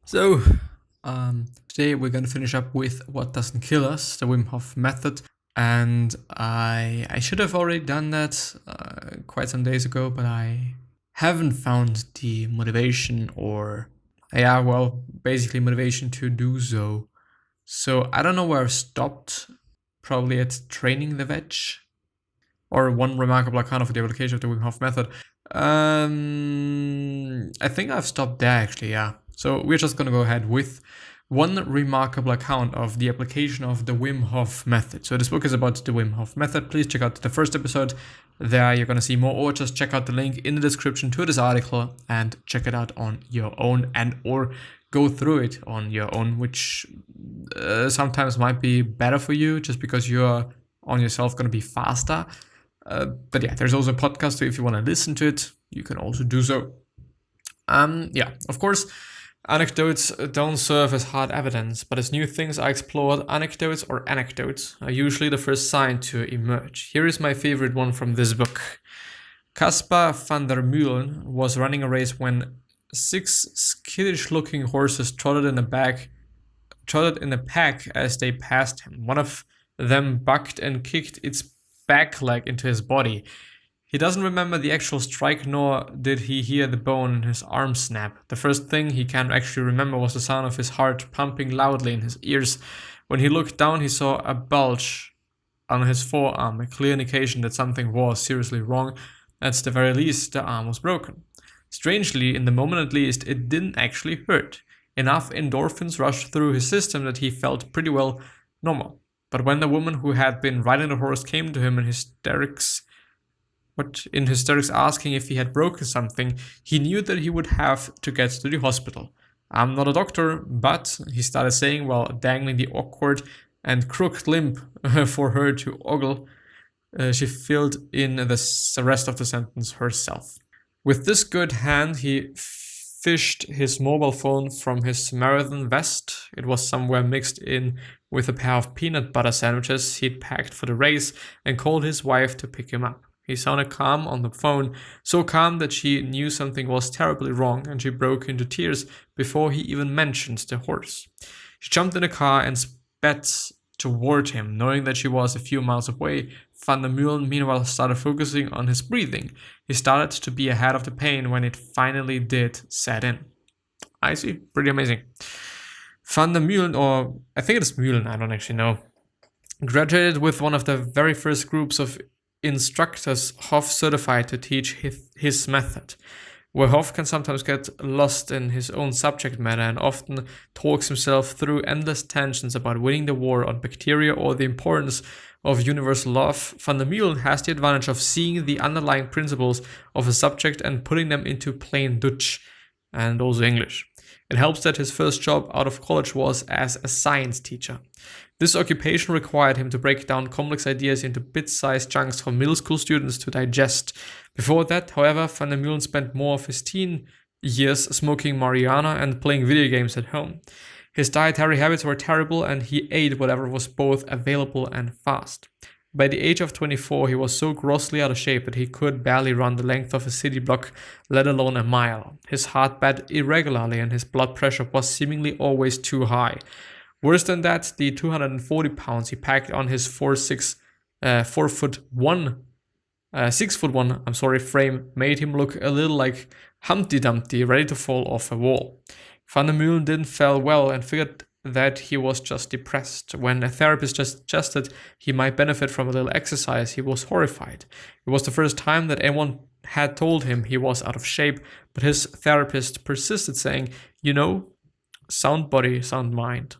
So, today we're going to finish up with What Doesn't Kill Us, the Wim Hof Method. And I should have already done that quite some days ago, but I haven't found the motivation basically motivation to do so. So I don't know where I've stopped, probably at training the veg, or one remarkable account of the application of the Wim Hof Method. I think I've stopped there actually, yeah. So we're just going to go ahead with one remarkable account of the application of the Wim Hof Method. So this book is about the Wim Hof Method. Please check out the first episode. There you're going to see more, or just check out the link in the description to this article and check it out on your own, and or go through it on your own, which sometimes might be better for you just because you're on yourself going to be faster. But yeah, there's also a podcast, so if you want to listen to it, you can also do so. Of course, anecdotes don't serve as hard evidence, but as new things are explored, anecdotes are usually the first sign to emerge. Here is my favorite one from this book. Caspar van der Meulen was running a race when 6 skittish-looking horses trotted in a pack as they passed him. One of them bucked and kicked its back leg into his body. He doesn't remember the actual strike, nor did he hear the bone in his arm snap. The first thing he can actually remember was the sound of his heart pumping loudly in his ears. When he looked down, he saw a bulge on his forearm, a clear indication that something was seriously wrong. At the very least, the arm was broken. Strangely, in the moment at least, it didn't actually hurt. Enough endorphins rushed through his system that he felt pretty well normal. But when the woman who had been riding the horse came to him in hysterics asking if he had broken something, he knew that he would have to get to the hospital. I'm not a doctor, but he started saying while dangling the awkward and crooked limb for her to ogle. She filled in the rest of the sentence herself. With this good hand, he fished his mobile phone from his marathon vest. It was somewhere mixed in with a pair of peanut butter sandwiches he'd packed for the race, and called his wife to pick him up. He sounded calm on the phone, so calm that she knew something was terribly wrong, and she broke into tears before he even mentioned the horse. She jumped in the car and sped toward him, knowing that she was a few miles away. Van der Meulen, meanwhile, started focusing on his breathing. He started to be ahead of the pain when it finally did set in. I see. Pretty amazing. Van der Meulen, or I think it is Meulen, I don't actually know, graduated with one of the very first groups of instructors Hof certified to teach his method. Where Hof can sometimes get lost in his own subject matter and often talks himself through endless tensions about winning the war on bacteria or the importance of universal love, Van der Meulen has the advantage of seeing the underlying principles of a subject and putting them into plain Dutch and also English. It helps that his first job out of college was as a science teacher. This occupation required him to break down complex ideas into bit-sized chunks for middle school students to digest. Before that, however, Van der Meulen spent more of his teen years smoking marijuana and playing video games at home. His dietary habits were terrible, and he ate whatever was both available and fast. By the age of 24, he was so grossly out of shape that he could barely run the length of a city block, let alone a mile. His heart beat irregularly, and his blood pressure was seemingly always too high. Worse than that, the 240 pounds he packed on his 6'1" frame made him look a little like Humpty Dumpty, ready to fall off a wall. Van der Meulen didn't feel well and figured that he was just depressed. When a therapist suggested he might benefit from a little exercise, he was horrified. It was the first time that anyone had told him he was out of shape, but his therapist persisted, saying, sound body, sound mind.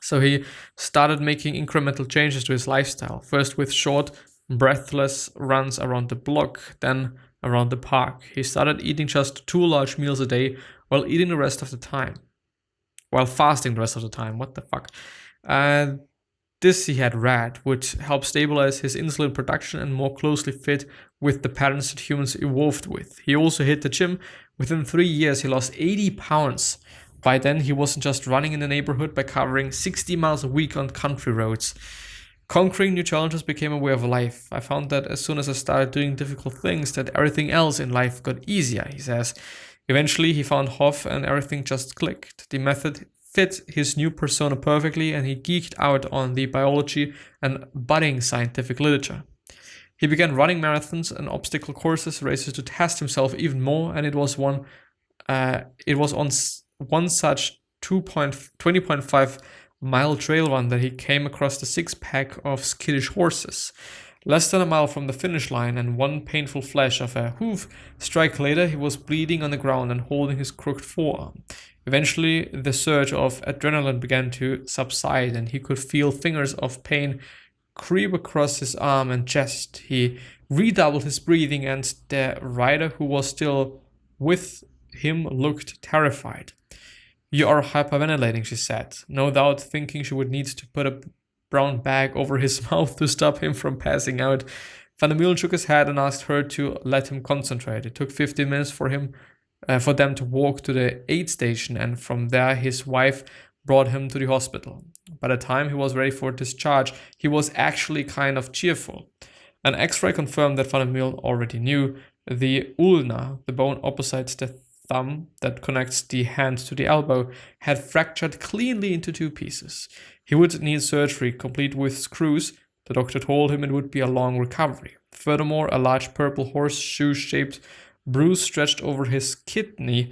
So he started making incremental changes to his lifestyle, first with short, breathless runs around the block, then around the park. He started eating just 2 large meals a day while fasting the rest of the time. What the fuck? This he had read would help stabilize his insulin production and more closely fit with the patterns that humans evolved with. He also hit the gym. Within 3 years, he lost 80 pounds. By then, he wasn't just running in the neighborhood by covering 60 miles a week on country roads. Conquering new challenges became a way of life. I found that as soon as I started doing difficult things, that everything else in life got easier, he says. Eventually, he found Hof and everything just clicked. The method fit his new persona perfectly, and he geeked out on the biology and budding scientific literature. He began running marathons and obstacle courses races to test himself even more, and it was on one such 20.5 mile trail run that he came across the six-pack of skittish horses. Less than a mile from the finish line and one painful flash of a hoof strike later, he was bleeding on the ground and holding his crooked forearm. Eventually, the surge of adrenaline began to subside, and he could feel fingers of pain creep across his arm and chest. He redoubled his breathing, and the rider who was still with him looked terrified. "You are hyperventilating," she said, no doubt thinking she would need to put a brown bag over his mouth to stop him from passing out. Van der Meulen shook his head and asked her to let him concentrate. It took 15 minutes for them to walk to the aid station, and from there his wife brought him to the hospital. By the time he was ready for discharge, he was actually kind of cheerful. An X-ray confirmed that Van der Meulen already knew the ulna, the bone opposite the thumb that connects the hand to the elbow, had fractured cleanly into two pieces. He would need surgery, complete with screws. The doctor told him it would be a long recovery. Furthermore, a large purple horseshoe-shaped bruise stretched over his kidney.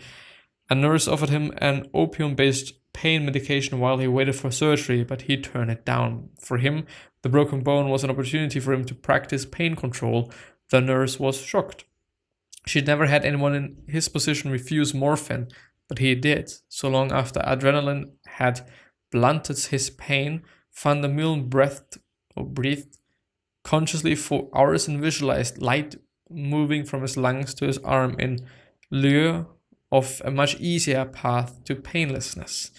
A nurse offered him an opium-based pain medication while he waited for surgery, but he turned it down. For him, the broken bone was an opportunity for him to practice pain control. The nurse was shocked. She'd never had anyone in his position refuse morphine, but he did. So long after adrenaline had blunted his pain, Van der Meulen breathed consciously for hours and visualized light moving from his lungs to his arm in lieu of a much easier path to painlessness.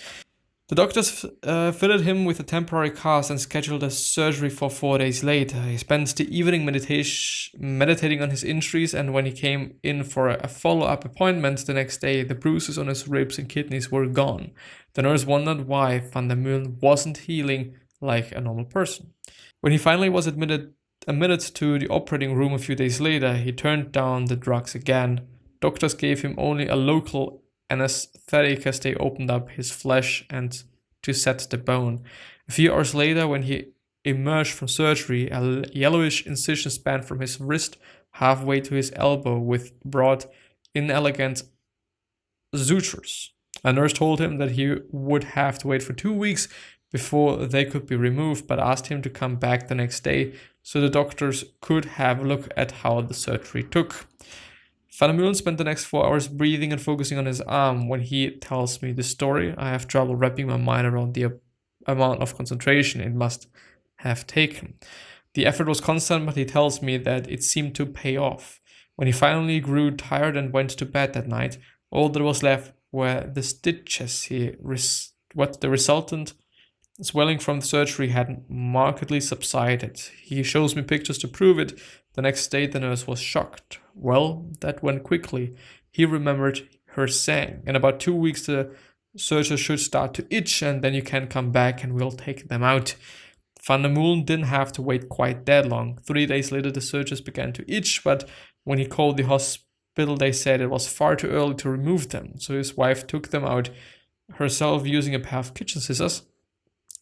The doctors fitted him with a temporary cast and scheduled a surgery for 4 days later. He spent the evening meditating on his injuries, and when he came in for a follow-up appointment the next day, the bruises on his ribs and kidneys were gone. The nurse wondered why Van der Meulen wasn't healing like a normal person. When he finally was admitted to the operating room a few days later, he turned down the drugs again. Doctors gave him only a local anesthetic as they opened up his flesh and to set the bone. A few hours later, when he emerged from surgery, a yellowish incision span from his wrist halfway to his elbow with broad, inelegant sutures. A nurse told him that he would have to wait for 2 weeks before they could be removed, but asked him to come back the next day so the doctors could have a look at how the surgery took. Van der Meulen spent the next 4 hours breathing and focusing on his arm. When he tells me the story, I have trouble wrapping my mind around the amount of concentration it must have taken. The effort was constant, but he tells me that it seemed to pay off. When he finally grew tired and went to bed that night, all that was left were the stitches. The resultant swelling from the surgery had markedly subsided. He shows me pictures to prove it. The next day, the nurse was shocked. Well, that went quickly. He remembered her saying, "In about 2 weeks, the surgeons should start to itch, and then you can come back and we'll take them out." Van der Meulen didn't have to wait quite that long. 3 days later, the surgeons began to itch, but when he called the hospital, they said it was far too early to remove them. So his wife took them out herself using a pair of kitchen scissors.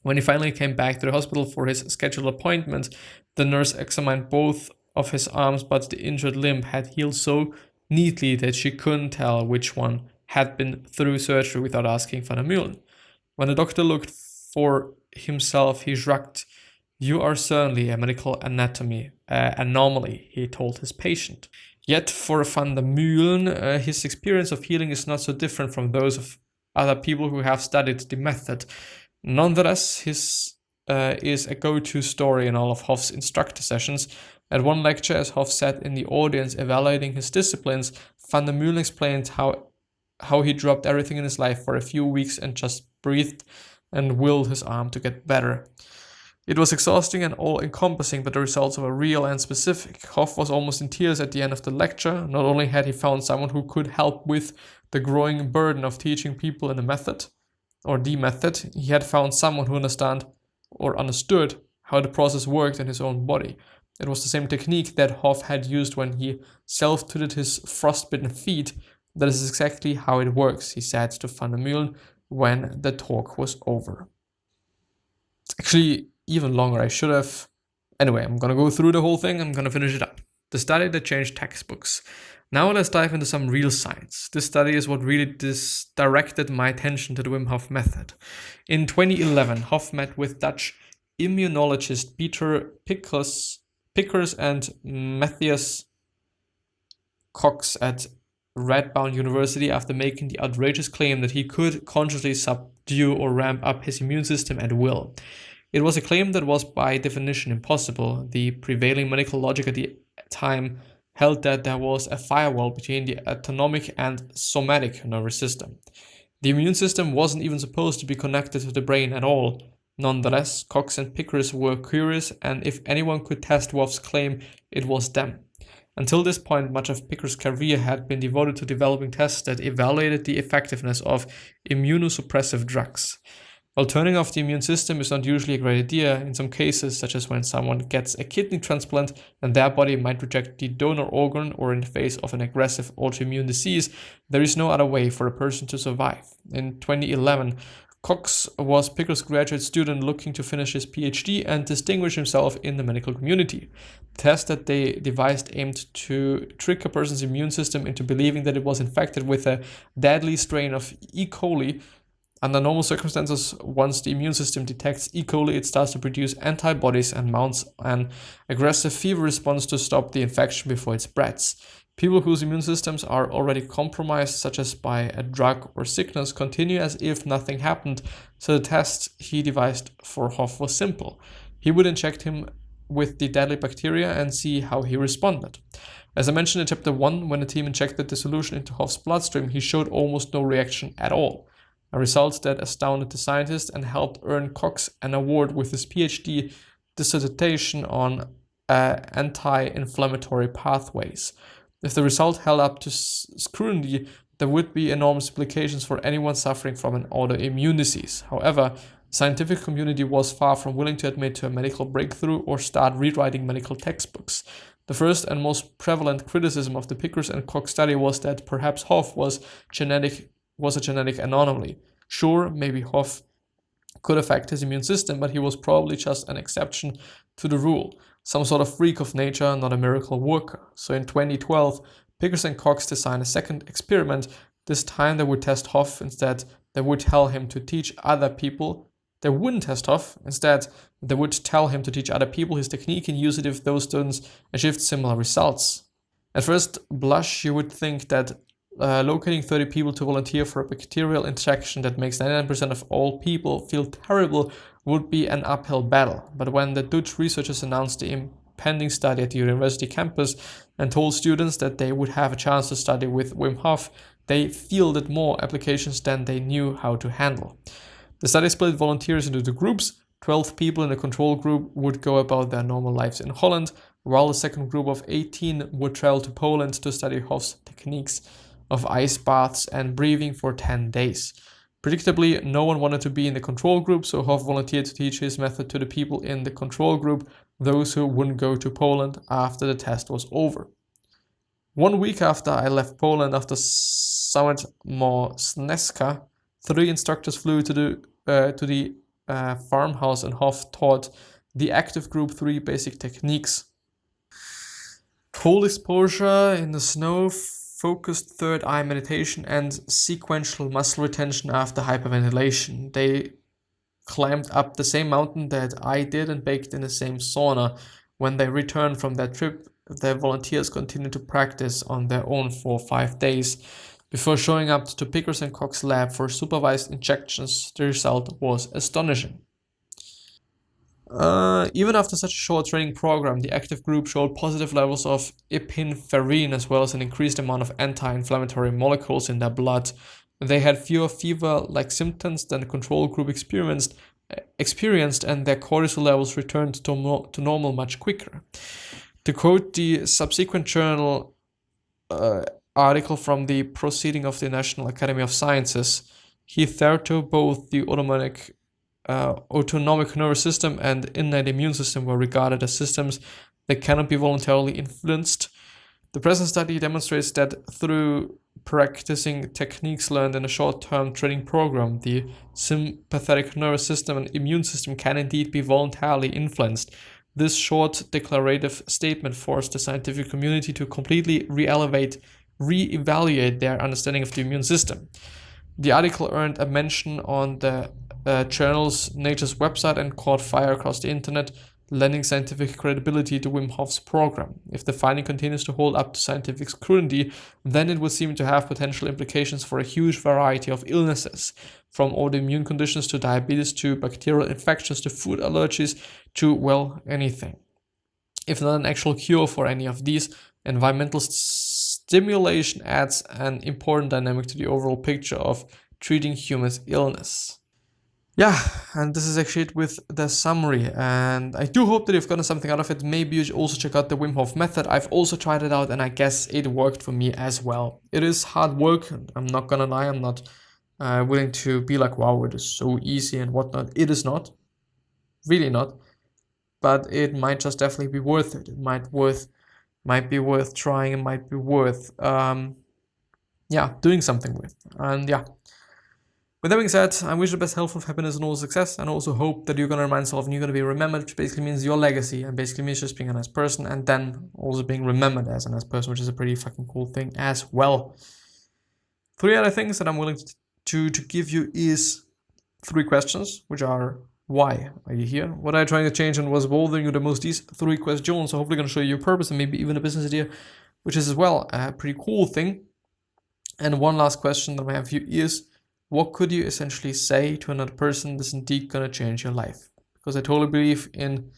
When he finally came back to the hospital for his scheduled appointment, the nurse examined both of his arms, but the injured limb had healed so neatly that she couldn't tell which one had been through surgery without asking Van der Meulen. When the doctor looked for himself, he shrugged. "You are certainly a medical anomaly," he told his patient. Yet for Van der Meulen, his experience of healing is not so different from those of other people who have studied the method. Nonetheless, his is a go-to story in all of Hof's instructor sessions. At one lecture, as Hof sat in the audience evaluating his disciplines, Van der Meulen explained how he dropped everything in his life for a few weeks and just breathed and willed his arm to get better. It was exhausting and all-encompassing, but the results were real and specific. Hof was almost in tears at the end of the lecture. Not only had he found someone who could help with the growing burden of teaching people in the method, he had found someone who understood how the process worked in his own body. It was the same technique that Hof had used when he self-tooted his frostbitten feet, That is exactly how it works, he said to Van der Meulen when the talk was over. It's actually even longer. I should have... Anyway, I'm going to go through the whole thing. I'm going to finish it up. The study that changed textbooks. Now let's dive into some real science. This study is what really directed my attention to the Wim Hof Method. In 2011, Hof met with Dutch immunologist Peter Pickers and Matthias Cox at Radboud University after making the outrageous claim that he could consciously subdue or ramp up his immune system at will. It was a claim that was by definition impossible. The prevailing medical logic at the time held that there was a firewall between the autonomic and somatic nervous system. The immune system wasn't even supposed to be connected to the brain at all. Nonetheless, Cox and Pickers were curious, and if anyone could test Wolf's claim, it was them. Until this point, much of Pickers' career had been devoted to developing tests that evaluated the effectiveness of immunosuppressive drugs. While turning off the immune system is not usually a great idea, in some cases, such as when someone gets a kidney transplant and their body might reject the donor organ, or in the face of an aggressive autoimmune disease, there is no other way for a person to survive. In 2011, Cox was Pickers' graduate student looking to finish his PhD and distinguish himself in the medical community. The test that they devised aimed to trick a person's immune system into believing that it was infected with a deadly strain of E. coli. Under normal circumstances, once the immune system detects E. coli, it starts to produce antibodies and mounts an aggressive fever response to stop the infection before it spreads. People whose immune systems are already compromised, such as by a drug or sickness, continue as if nothing happened, so the test he devised for Hof was simple. He would inject him with the deadly bacteria and see how he responded. As I mentioned in chapter 1, when the team injected the solution into Hof's bloodstream, he showed almost no reaction at all, a result that astounded the scientist and helped earn Cox an award with his PhD dissertation on anti-inflammatory pathways. If the result held up to scrutiny, there would be enormous implications for anyone suffering from an autoimmune disease. However, the scientific community was far from willing to admit to a medical breakthrough or start rewriting medical textbooks. The first and most prevalent criticism of the Pickers and Cox study was that perhaps Hof was a genetic anomaly. Sure, maybe Hof could affect his immune system, but he was probably just an exception to the rule. Some sort of freak of nature, not a miracle worker. So in 2012, Pickers and Cox designed a second experiment. This time they would test Hof. Instead, they would tell him to teach other people. They wouldn't test Hof. Instead, they would tell him to teach other people his technique and use it if those students achieved similar results. At first blush, you would think that locating 30 people to volunteer for a bacterial infection that makes 99% of all people feel terrible would be an uphill battle. But when the Dutch researchers announced the impending study at the university campus and told students that they would have a chance to study with Wim Hof, they fielded more applications than they knew how to handle. The study split volunteers into two groups. 12 people in the control group would go about their normal lives in Holland, while the second group of 18 would travel to Poland to study Hof's techniques of ice baths and breathing for 10 days. Predictably, no one wanted to be in the control group, so Hof volunteered to teach his method to the people in the control group, those who wouldn't go to Poland after the test was over. 1 week after I left Poland after Summit Morsneska, 3 instructors flew to the farmhouse, and Hof taught the active group 3 basic techniques. Cold exposure in the snow, focused third eye meditation, and sequential muscle retention after hyperventilation. They climbed up the same mountain that I did and baked in the same sauna. When they returned from that trip, the volunteers continued to practice on their own for 5 days. Before showing up to Pickers and Cox lab for supervised injections, the result was astonishing. Even after such a short training program, the active group showed positive levels of epinephrine as well as an increased amount of anti-inflammatory molecules in their blood. They had fewer fever-like symptoms than the control group experienced, and their cortisol levels returned to normal much quicker. To quote the subsequent journal article from the Proceeding of the National Academy of Sciences, hitherto both the autonomic nervous system and innate immune system were regarded as systems that cannot be voluntarily influenced. The present study demonstrates that through practicing techniques learned in a short-term training program, the sympathetic nervous system and immune system can indeed be voluntarily influenced. This short declarative statement forced the scientific community to completely re-evaluate their understanding of the immune system. The article earned a mention on the journal's Nature's website and caught fire across the internet, lending scientific credibility to Wim Hof's program. If the finding continues to hold up to scientific scrutiny, then it would seem to have potential implications for a huge variety of illnesses, from autoimmune conditions to diabetes to bacterial infections to food allergies to, well, anything. If not an actual cure for any of these, environmental stimulation adds an important dynamic to the overall picture of treating humans' illness. Yeah, and this is actually it with the summary, and I do hope that you've gotten something out of it. Maybe you should also check out the Wim Hof Method. I've also tried it out, and I guess it worked for me as well. It is hard work, I'm not gonna lie. I'm not willing to be like, wow, it is so easy and whatnot. It is not, really not, but it might just definitely be worth it. It might be worth trying. It might be worth, doing something with, and yeah. With that being said, I wish you the best health, of happiness, and all success, and also hope that you're going to remind yourself and you're going to be remembered, which basically means your legacy, and basically means just being a nice person, and then also being remembered as a nice person, which is a pretty fucking cool thing as well. 3 other things that I'm willing to give you is 3 questions, which are: why are you here? What are you trying to change, and what's bothering you the most? These 3 questions are hopefully going to show you your purpose and maybe even a business idea, which is as well a pretty cool thing. And one last question that I have for you is: what could you essentially say to another person that's indeed going to change your life? Because I totally believe in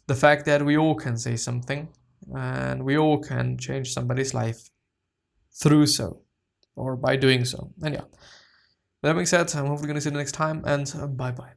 the fact that we all can say something and we all can change somebody's life through so, or by doing so. And yeah, with that being said, I'm hopefully going to see you next time, and bye-bye.